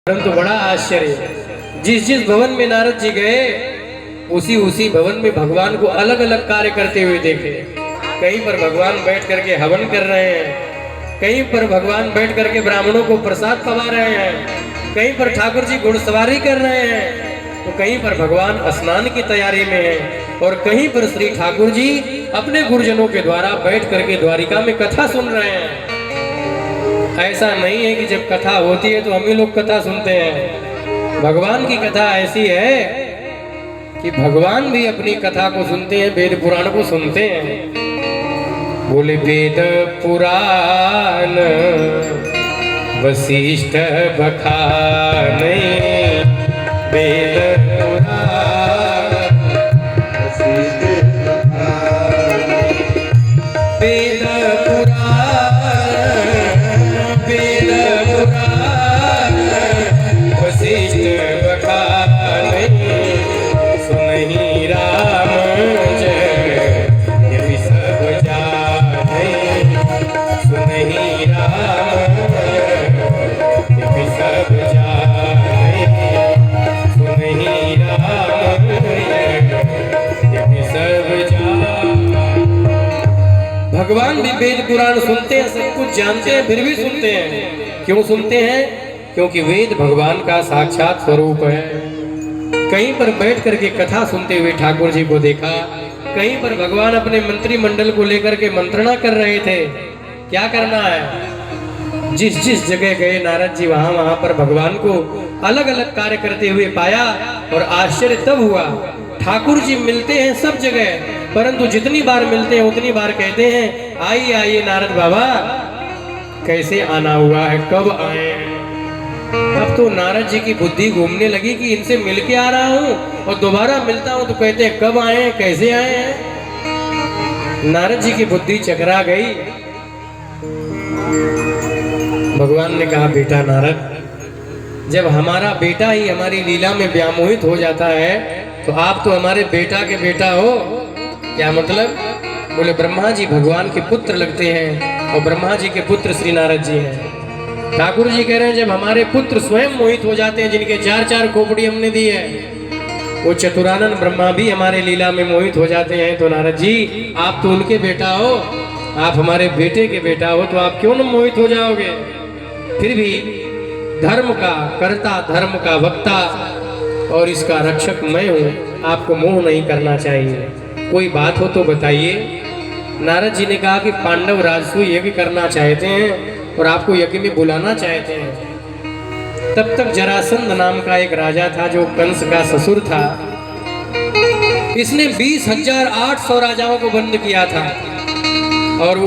परंतु बड़ा आश्चर्य, जिस जिस भवन में नारद जी गए उसी उसी भवन में भगवान को अलग अलग कार्य करते हुए देखे। कहीं पर भगवान बैठ करके हवन कर रहे हैं, कहीं पर भगवान बैठ करके ब्राह्मणों को प्रसाद खवा रहे हैं, कहीं पर ठाकुर जी घुड़सवारी कर रहे हैं, तो कहीं पर भगवान स्नान की तैयारी में है और कहीं पर श्री ठाकुर जी अपने गुरुजनों के द्वारा बैठ करके द्वारिका में कथा सुन रहे हैं। ऐसा नहीं है कि जब कथा होती है तो हम ही लोग कथा सुनते हैं। भगवान की कथा ऐसी है कि भगवान भी अपनी कथा को सुनते हैं, वेद पुराण को सुनते हैं। बोले वेद पुराण वशिष्ठ बखाने, वेद पुराण वशिष्ठ बखाने, वेद भगवान भी वेद पुराण सुनते हैं, सब कुछ जानते हैं, फिर भी सुनते हैं। क्यों सुनते हैं? क्योंकि वेद भगवान का साक्षात स्वरूप है। कहीं पर बैठ करके कथा सुनते हुए ठाकुर जी को देखा, कहीं पर भगवान अपने मंत्रिमंडल को लेकर के मंत्रणा कर रहे थे। क्या करना है? जिस जिस जगह गए नारद जी वहां वहां पर भगवान को अलग अलग कार्य करते हुए पाया और आश्चर्य तब हुआ। ठाकुर जी मिलते हैं सब जगह, परंतु जितनी बार मिलते हैं उतनी बार कहते हैं आइए आइए नारद बाबा, कैसे आना हुआ है, कब आए। अब तो नारद जी की बुद्धि घूमने लगी कि इनसे मिल के आ रहा हूं और दोबारा मिलता हूं तो कहते हैं कब आए, कैसे आए हैं। नारद जी की बुद्धि चकरा गई। भगवान ने कहा बेटा नारद, जब हमारा बेटा ही हमारी लीला में व्यामोहित हो जाता है तो आप तो हमारे बेटा के बेटा हो। क्या मतलब? बोले ब्रह्मा जी भगवान के पुत्र लगते हैं और ब्रह्मा जी के पुत्र श्री नारद जी हैं। ठाकुर जी कह रहे हैं जब हमारे पुत्र स्वयं मोहित हो जाते हैं, जिनके चार चार खोपड़ी हमने दी है, वो चतुरानन ब्रह्मा भी हमारे लीला में मोहित हो जाते हैं, तो नारद जी आप तो उनके बेटा हो, आप हमारे बेटे के बेटा हो, तो आप क्यों न मोहित हो जाओगे। फिर भी धर्म का कर्ता, धर्म का वक्ता और इसका रक्षक मैं हूँ, आपको मोह नहीं करना चाहिए। कोई बात हो तो बताइए। नारद जी ने कहा कि पांडव राजसूय यज्ञ करना चाहते हैं और आपको यज्ञ में बुलाना चाहते हैं। तब तक जरासंध नाम का एक राजा था जो कंस का ससुर था। इसने 20,800 राजाओं को बंद किया था और